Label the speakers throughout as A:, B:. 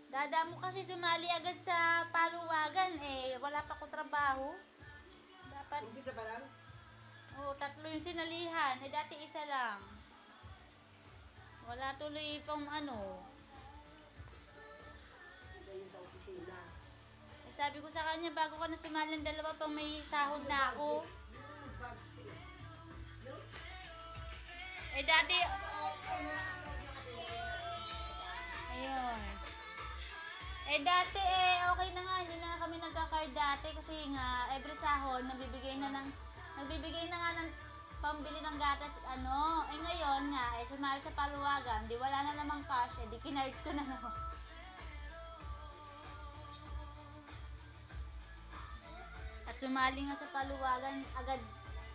A: Dada mo kasi sumali agad sa paluwagan eh. Wala pa ko trabaho. Dapat,
B: Umpisa pa lang?
A: tatlo yung sinalihan. Eh, dati isa lang. Wala tuloy pong ano.
B: Dahil sa opisina.
A: Eh, sabi ko sa kanya, bago ka na sumali ng dalawa pang may sahod na ako. Eh, dati, ayun. Eh, dati okay na nga. Hindi na nga kami nagka-card dati kasi nga, every sahod, nagbibigay na nga ng pambili ng gatas, ano. Eh, ngayon nga, sumali sa paluwagan, di wala na namang cash, di kinard ko na naman. At sumali nga sa paluwagan, agad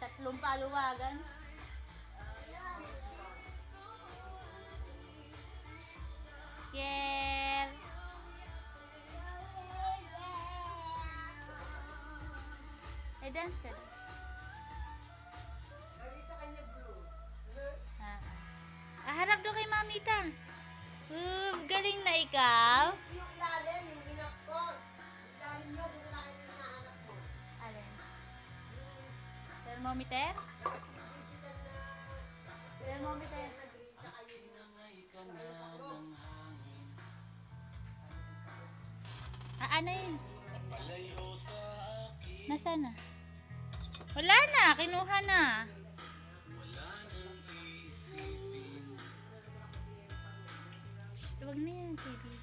A: 3 paluwagan. Psst. Kiel. Eh, dance ka na.
B: Lagi sa kanya blue.
A: Harap daw kay Mamita. Galing na ikaw.
B: Yung ilalim, yung inak ko. Yung ilalim nyo, doon na kayo hinahanap mo.
A: Alin? Thermometer?
B: Digital na
A: Thermometer.
B: na green, tsaka yung
A: Ano yun? Nasaan na? Wala na, kinuha na. Shh, wag na yan, baby.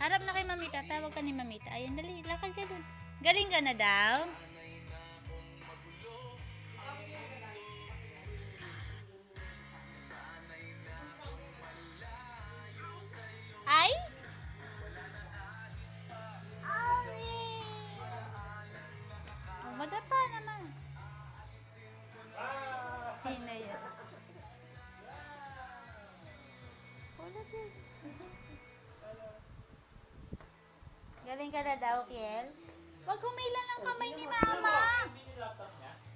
A: Harap na kay Mamita, tawag ka ni Mamita. Ayun, dali, lakad ka dun. Galing ka na daw? Ay? Madapa naman. Hina yan. Wala dyan. Galing ka na daw, Kiel? Wag humila ng kamay ni Mama.